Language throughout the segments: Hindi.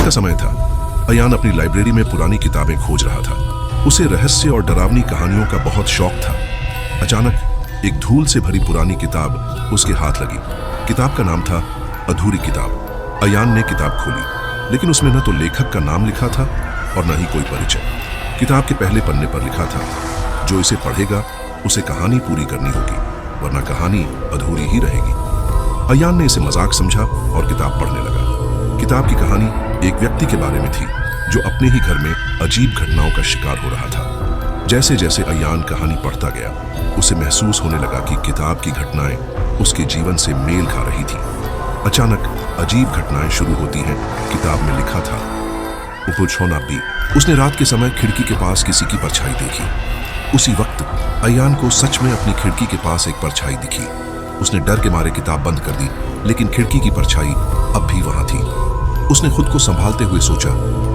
का समय था। अयान अपनी लाइब्रेरी में पुरानी किताबें खोज रहा था। उसे रहस्य और डरावनी कहानियों का बहुत शौक था। अचानक एक धूल से भरी पुरानी किताब उसके हाथ लगी। किताब का नाम था अधूरी किताब। अयान ने किताब खोली, लेकिन उसमें न तो लेखक का नाम लिखा था और न ही कोई परिचय। किताब के पहले पन्ने पर लिखा था, जो इसे पढ़ेगा उसे कहानी पूरी करनी होगी, वरना कहानी अधूरी ही रहेगी। अयान ने इसे मजाक समझा और किताब पढ़ने लगा। किताब की कहानी एक व्यक्ति के बारे में थी जो अपने ही घर में अजीब घटनाओं का शिकार हो रहा था। जैसे जैसे अयान कहानी पढ़ता गया, उसे महसूस होने लगा कि किताब की घटनाएं उसके जीवन से मेल खा रही थी। अचानक अजीब घटनाएं शुरू होती हैं। किताब में लिखा था, उपछोना भी। उसने रात के समय खिड़की के पास किसी की परछाई देखी। उसी वक्त अयान को सच में अपनी खिड़की के पास एक परछाई दिखी। उसने डर के मारे किताब बंद कर दी, लेकिन खिड़की की परछाई अब भी वहां थी। उसने खुद को संभालते हुए सोचा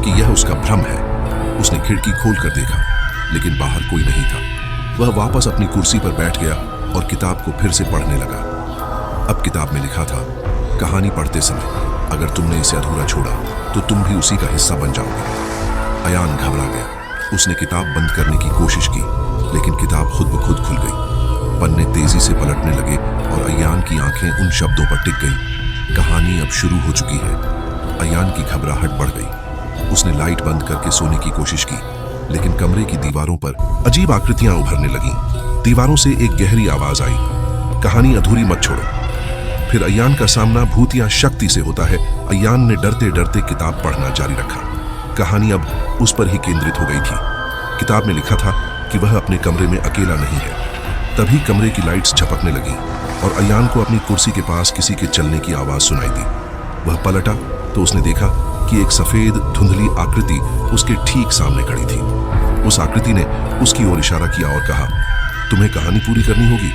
कि यह उसका भ्रम है। उसने खिड़की खोलकर देखा, लेकिन बाहर कोई नहीं था। वह वापस अपनी कुर्सी पर बैठ गया और किताब को फिर से पढ़ने लगा। अब किताब में लिखा था, कहानी पढ़ते समय अगर तुमने इसे अधूरा छोड़ा तो तुम भी उसी का हिस्सा बन जाओगे। अयान घबरा गया। उसने किताब बंद करने की कोशिश की, लेकिन किताब खुद ब खुद खुल गई। पन्ने तेजी से पलटने लगे और अयान की आंखें उन शब्दों पर टिक गई, कहानी अब शुरू हो चुकी है। अयान की घबराहट बढ़ गई। उसने लाइट बंद करके सोने की कोशिश की, लेकिन कमरे की दीवारों पर अजीब आकृतियां उभरने लगीं। दीवारों से एक गहरी आवाज आई, कहानी अधूरी मत छोड़ो। फिर अयान का सामना भूत या शक्ति से होता है। अयान ने डरते डरते किताब पढ़ना जारी रखा। कहानी अब उस पर ही केंद्रित हो गई थी। किताब में लिखा था कि वह अपने कमरे में अकेला नहीं है। तभी कमरे की लाइट्स झपकने लगी और अयान को अपनी कुर्सी के पास किसी के चलने की आवाज सुनाई दी। वह पलटा तो उसने देखा कि एक सफेद धुंधली आकृति उसके ठीक सामने खड़ी थी। उस आकृति ने उसकी ओर इशारा किया और कहा, तुम्हें कहानी पूरी करनी होगी।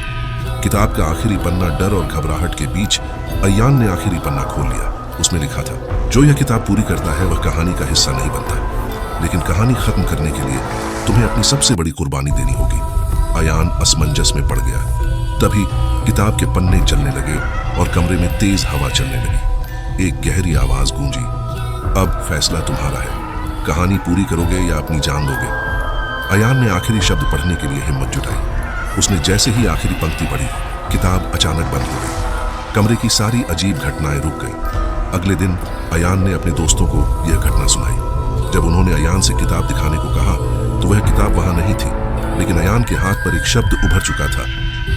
किताब का आखिरी पन्ना डर और घबराहट के बीच अयान ने आखिरी पन्ना खोल लिया। उसमें लिखा था, जो यह किताब पूरी करता है वह कहानी का हिस्सा नहीं बनता, लेकिन कहानी खत्म करने के लिए तुम्हें अपनी सबसे बड़ी कुर्बानी देनी होगी। अयान असमंजस में पड़ गया। तभी किताब के पन्ने चलने लगे और कमरे में तेज हवा चलने लगी। एक गहरी आवाज गूंजी, अब फैसला तुम्हारा है, कहानी पूरी करोगे या अपनी जान दोगे। अयान ने आखिरी शब्द पढ़ने के लिए हिम्मत जुटाई। उसने जैसे ही आखिरी पंक्ति पढ़ी, किताब अचानक बंद हो गई। कमरे की सारी अजीब घटनाएं रुक गईं। अगले दिन अयान ने अपने दोस्तों को यह घटना सुनाई। जब उन्होंने अयान से किताब दिखाने को कहा तो वह किताब वहां नहीं थी, लेकिन अयान के हाथ पर एक शब्द उभर चुका था,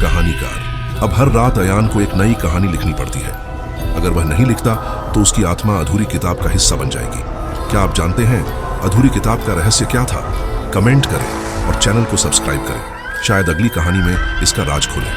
कहानीकार। अब हर रात अयान को एक नई कहानी लिखनी पड़ती है। अगर वह नहीं लिखता तो उसकी आत्मा अधूरी किताब का हिस्सा बन जाएगी। क्या आप जानते हैं अधूरी किताब का रहस्य क्या था? कमेंट करें और चैनल को सब्सक्राइब करें। शायद अगली कहानी में इसका राज खुले।